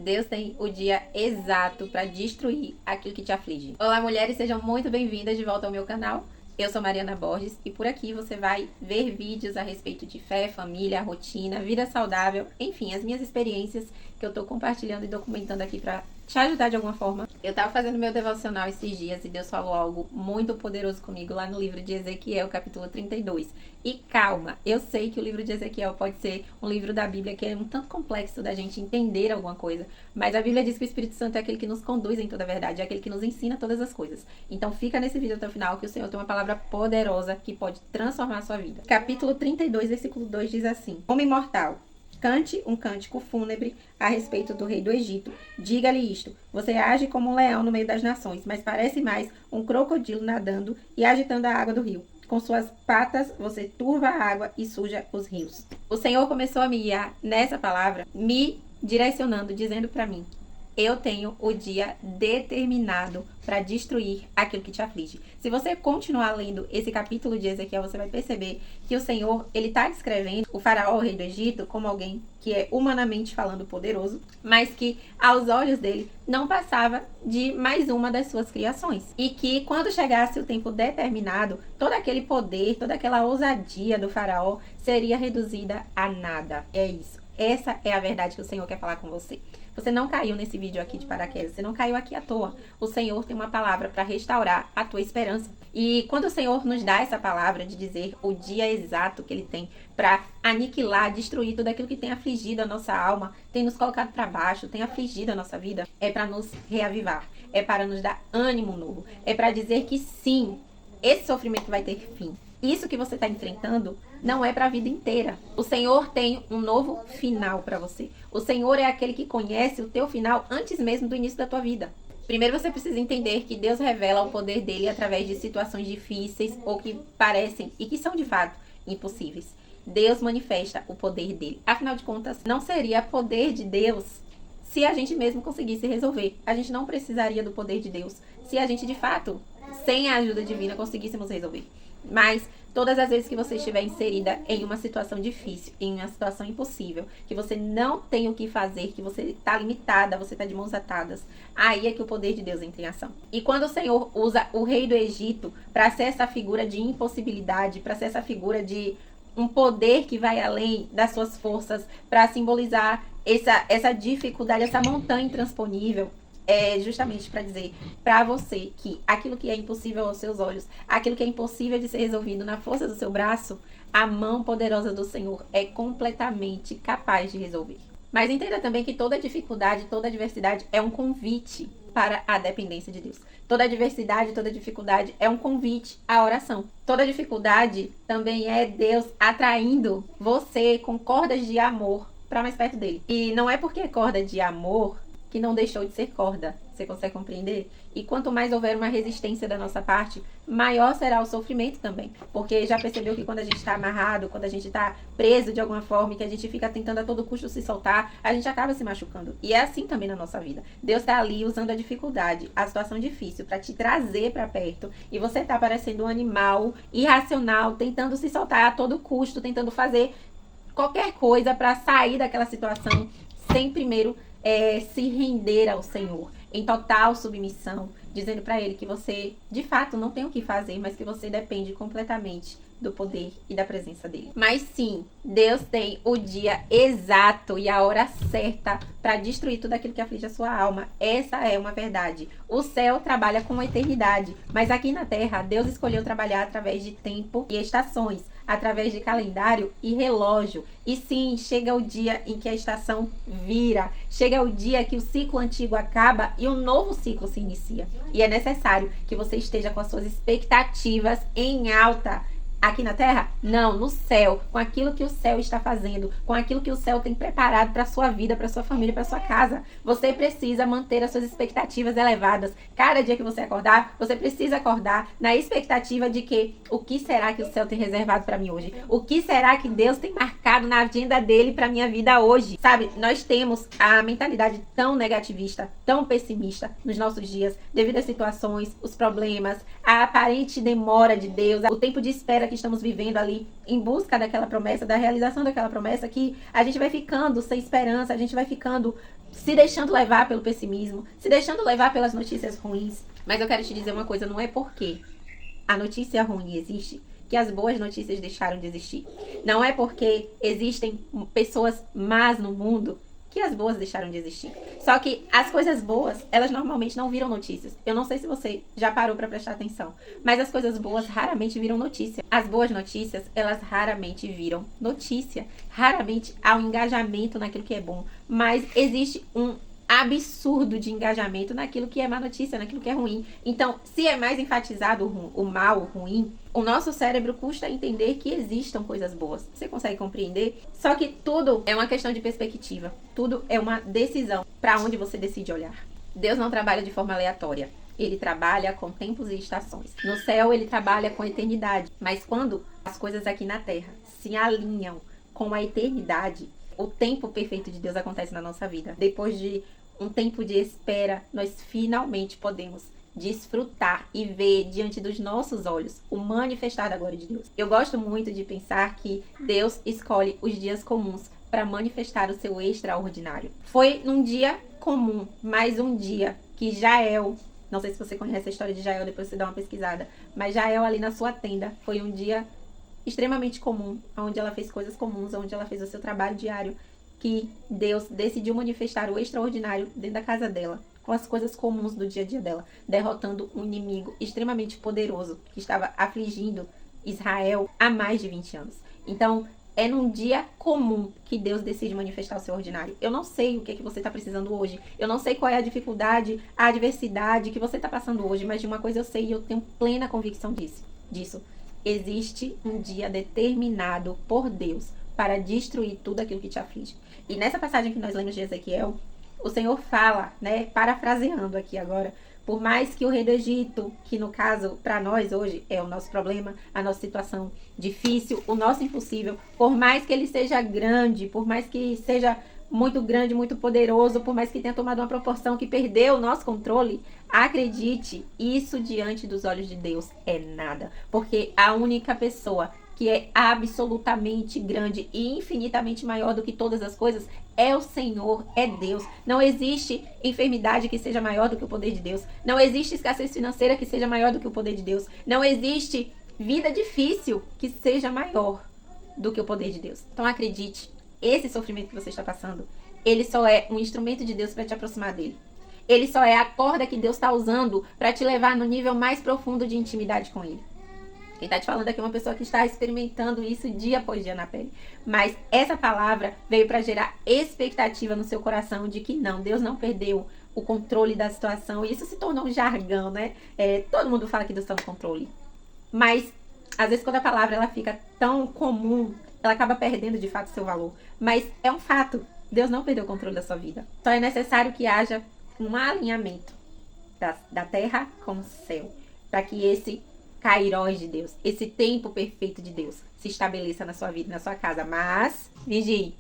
Deus tem o dia exato para destruir aquilo que te aflige. Olá, mulheres, sejam muito bem-vindas de volta ao meu canal. Eu sou Mariana Borges e por aqui você vai ver vídeos a respeito de fé, família, rotina, vida saudável, enfim, as minhas experiências que eu tô compartilhando e documentando aqui para te ajudar de alguma forma. Eu tava fazendo meu devocional esses dias e Deus falou algo muito poderoso comigo lá no livro de Ezequiel, capítulo 32. E calma, eu sei que o livro de Ezequiel pode ser um livro da Bíblia que é um tanto complexo da gente entender alguma coisa, mas a Bíblia diz que o Espírito Santo é aquele que nos conduz em toda a verdade, é aquele que nos ensina todas as coisas. Então fica nesse vídeo até o final que o Senhor tem uma palavra poderosa que pode transformar a sua vida. Capítulo 32, versículo 2 diz assim: Homem mortal, cante um cântico fúnebre a respeito do rei do Egito. Diga-lhe isto: você age como um leão no meio das nações, mas parece mais um crocodilo nadando e agitando a água do rio. Com suas patas você turva a água e suja os rios. O Senhor começou a me guiar nessa palavra, me direcionando, dizendo para mim: eu tenho o dia determinado para destruir aquilo que te aflige. Se você continuar lendo esse capítulo de Ezequiel, você vai perceber que o Senhor, ele está descrevendo o faraó, o rei do Egito, como alguém que é humanamente falando poderoso, mas que aos olhos dele não passava de mais uma das suas criações. E que quando chegasse o tempo determinado, todo aquele poder, toda aquela ousadia do faraó seria reduzida a nada. É isso. Essa é a verdade que o Senhor quer falar com você. Você não caiu nesse vídeo aqui de paraquedas, você não caiu aqui à toa. O Senhor tem uma palavra para restaurar a tua esperança. E quando o Senhor nos dá essa palavra de dizer o dia exato que Ele tem para aniquilar, destruir tudo aquilo que tem afligido a nossa alma, tem nos colocado para baixo, tem afligido a nossa vida, é para nos reavivar, é para nos dar ânimo novo, é para dizer que sim, esse sofrimento vai ter fim. Isso que você está enfrentando não é para a vida inteira. O Senhor tem um novo final para você. O Senhor é aquele que conhece o teu final antes mesmo do início da tua vida. Primeiro você precisa entender que Deus revela o poder dele através de situações difíceis ou que parecem e que são de fato impossíveis. Deus manifesta o poder dele. Afinal de contas, não seria poder de Deus se a gente mesmo conseguisse resolver. A gente não precisaria do poder de Deus se a gente de fato, sem a ajuda divina, conseguíssemos resolver. Mas todas as vezes que você estiver inserida em uma situação difícil, em uma situação impossível, que você não tem o que fazer, que você está limitada, você está de mãos atadas, aí é que o poder de Deus entra em ação. E quando o Senhor usa o rei do Egito para ser essa figura de impossibilidade, para ser essa figura de um poder que vai além das suas forças, para simbolizar essa dificuldade, essa montanha intransponível, é justamente para dizer para você que aquilo que é impossível aos seus olhos, aquilo que é impossível de ser resolvido na força do seu braço, a mão poderosa do Senhor é completamente capaz de resolver. Mas entenda também que toda dificuldade, toda adversidade é um convite para a dependência de Deus. Toda adversidade, toda dificuldade é um convite à oração. Toda dificuldade também é Deus atraindo você com cordas de amor para mais perto dele. E não é porque é corda de amor que não deixou de ser corda. Você consegue compreender? E quanto mais houver uma resistência da nossa parte, maior será o sofrimento também. Porque já percebeu que quando a gente está amarrado, quando a gente está preso de alguma forma, que a gente fica tentando a todo custo se soltar, a gente acaba se machucando. E é assim também na nossa vida. Deus está ali usando a dificuldade, a situação difícil, para te trazer para perto. E você está parecendo um animal irracional, tentando se soltar a todo custo, tentando fazer qualquer coisa para sair daquela situação, sem primeiro se render ao Senhor em total submissão, dizendo para Ele que você de fato não tem o que fazer, mas que você depende completamente do poder e da presença dele. Mas sim, Deus tem o dia exato e a hora certa para destruir tudo aquilo que aflige a sua alma. Essa é uma verdade. O céu trabalha com a eternidade, mas aqui na terra Deus escolheu trabalhar através de tempo e estações, através de calendário e relógio. E sim, chega o dia em que a estação vira, chega o dia que o ciclo antigo acaba e um novo ciclo se inicia. E é necessário que você esteja com as suas expectativas em alta. Aqui na terra? Não, no céu, com aquilo que o céu está fazendo, com aquilo que o céu tem preparado para a sua vida, para a sua família, para a sua casa. Você precisa manter as suas expectativas elevadas. Cada dia que você acordar, você precisa acordar na expectativa de que o que será que o céu tem reservado para mim hoje? O que será que Deus tem marcado na agenda dele para minha vida hoje? Sabe, nós temos a mentalidade tão negativista, tão pessimista nos nossos dias, devido às situações, os problemas, a aparente demora de Deus, o tempo de espera que estamos vivendo ali em busca daquela promessa, da realização daquela promessa, que a gente vai ficando sem esperança, a gente vai ficando se deixando levar pelo pessimismo, se deixando levar pelas notícias ruins. Mas eu quero te dizer uma coisa, não é porque a notícia ruim existe que as boas notícias deixaram de existir. Não é porque existem pessoas más no mundo que as boas deixaram de existir. Só que as coisas boas, elas normalmente não viram notícias. Eu não sei se você já parou para prestar atenção, mas as coisas boas raramente viram notícia. As boas notícias, elas raramente viram notícia. Raramente há um engajamento naquilo que é bom, mas existe um absurdo de engajamento naquilo que é má notícia, naquilo que é ruim. Então, se é mais enfatizado o mal, o ruim, o nosso cérebro custa entender que existam coisas boas. Você consegue compreender? Só que tudo é uma questão de perspectiva. Tudo é uma decisão para onde você decide olhar. Deus não trabalha de forma aleatória. Ele trabalha com tempos e estações. No céu, ele trabalha com eternidade. Mas quando as coisas aqui na terra se alinham com a eternidade, o tempo perfeito de Deus acontece na nossa vida. Depois de um tempo de espera, nós finalmente podemos desfrutar e ver diante dos nossos olhos o manifestar da glória de Deus. Eu gosto muito de pensar que Deus escolhe os dias comuns para manifestar o seu extraordinário. Foi num dia comum, mais um dia que Jael, não sei se você conhece a história de Jael, depois você dá uma pesquisada, mas Jael ali na sua tenda foi um dia extremamente comum, onde ela fez coisas comuns, onde ela fez o seu trabalho diário, que Deus decidiu manifestar o extraordinário dentro da casa dela, com as coisas comuns do dia a dia dela, derrotando um inimigo extremamente poderoso que estava afligindo Israel há mais de 20 anos. Então, é num dia comum que Deus decide manifestar o seu ordinário. Eu não sei o que é que você está precisando hoje. Eu não sei qual é a dificuldade, a adversidade que você está passando hoje, mas de uma coisa eu sei e eu tenho plena convicção disso. Existe um dia determinado por Deus para destruir tudo aquilo que te aflige. E nessa passagem que nós lemos de Ezequiel, o Senhor fala, né, parafraseando aqui agora, por mais que o rei do Egito, que no caso para nós hoje é o nosso problema, a nossa situação difícil, o nosso impossível, por mais que ele seja grande, por mais que seja muito grande, muito poderoso, por mais que tenha tomado uma proporção que perdeu o nosso controle, acredite, isso diante dos olhos de Deus é nada. Porque a única pessoa que é absolutamente grande e infinitamente maior do que todas as coisas é o Senhor, é Deus. Não existe enfermidade que seja maior do que o poder de Deus. Não existe escassez financeira que seja maior do que o poder de Deus. Não existe vida difícil que seja maior do que o poder de Deus. Então acredite, esse sofrimento que você está passando, ele só é um instrumento de Deus para te aproximar dele. Ele só é a corda que Deus está usando para te levar no nível mais profundo de intimidade com ele. Quem está te falando aqui é uma pessoa que está experimentando isso dia após dia na pele. Mas essa palavra veio para gerar expectativa no seu coração de que não, Deus não perdeu o controle da situação. E isso se tornou um jargão, né? Todo mundo fala que Deus está no controle. Mas, às vezes, quando a palavra ela fica tão comum, ela acaba perdendo de fato seu valor. Mas é um fato. Deus não perdeu o controle da sua vida. Só é necessário que haja um alinhamento da terra com o céu. Para que esse Kairos de Deus, esse tempo perfeito de Deus se estabeleça na sua vida, na sua casa. Mas, vigie,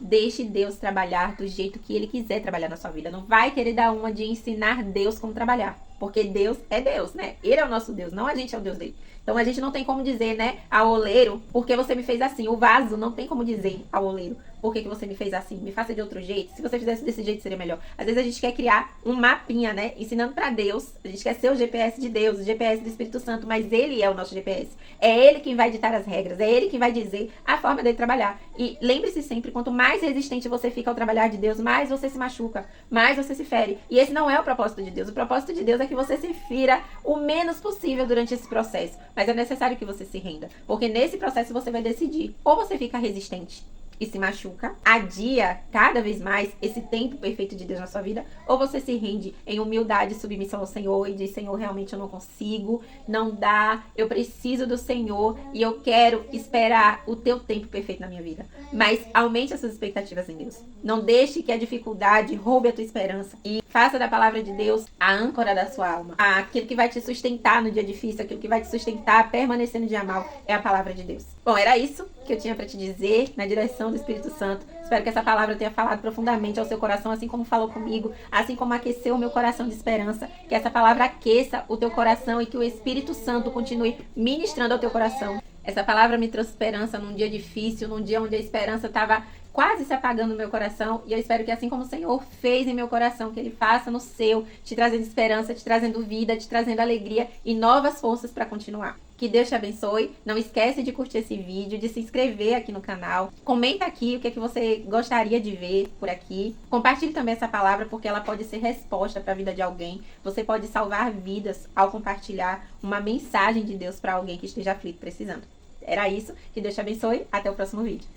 deixe Deus trabalhar do jeito que Ele quiser trabalhar na sua vida. Não vai querer dar uma de ensinar Deus como trabalhar. Porque Deus é Deus, né? Ele é o nosso Deus, não a gente é o Deus dele. Então a gente não tem como dizer, né, ao oleiro, porque você me fez assim. O vaso não tem como dizer ao oleiro, por que você me fez assim? Me faça de outro jeito. Se você fizesse desse jeito, seria melhor. Às vezes a gente quer criar um mapinha, né, ensinando pra Deus. A gente quer ser o GPS de Deus, o GPS do Espírito Santo, mas Ele é o nosso GPS. É Ele quem vai ditar as regras, é Ele quem vai dizer a forma dele trabalhar. E lembre-se sempre, quanto mais resistente você fica ao trabalhar de Deus, mais você se machuca, mais você se fere. E esse não é o propósito de Deus. O propósito de Deus é que você se fira o menos possível durante esse processo. Mas é necessário que você se renda, porque nesse processo você vai decidir, ou você fica resistente e se machuca, adia cada vez mais esse tempo perfeito de Deus na sua vida, ou você se rende em humildade e submissão ao Senhor e diz, Senhor, realmente eu não consigo, não dá, eu preciso do Senhor e eu quero esperar o teu tempo perfeito na minha vida. Mas aumente as suas expectativas em Deus. Não deixe que a dificuldade roube a tua esperança e faça da palavra de Deus a âncora da sua alma. Aquilo que vai te sustentar no dia difícil, aquilo que vai te sustentar permanecendo no dia mal é a palavra de Deus. Bom, era isso que eu tinha para te dizer, na direção do Espírito Santo. Espero que essa palavra tenha falado profundamente ao seu coração, assim como falou comigo, assim como aqueceu o meu coração de esperança. Que essa palavra aqueça o teu coração e que o Espírito Santo continue ministrando ao teu coração. Essa palavra me trouxe esperança num dia difícil, num dia onde a esperança estava quase se apagando no meu coração. E eu espero que assim como o Senhor fez em meu coração, que Ele faça no seu, te trazendo esperança, te trazendo vida, te trazendo alegria e novas forças para continuar. Que Deus te abençoe. Não esquece de curtir esse vídeo, de se inscrever aqui no canal. Comenta aqui o que é que você gostaria de ver por aqui. Compartilhe também essa palavra, porque ela pode ser resposta para a vida de alguém. Você pode salvar vidas ao compartilhar uma mensagem de Deus para alguém que esteja aflito, precisando. Era isso. Que Deus te abençoe. Até o próximo vídeo.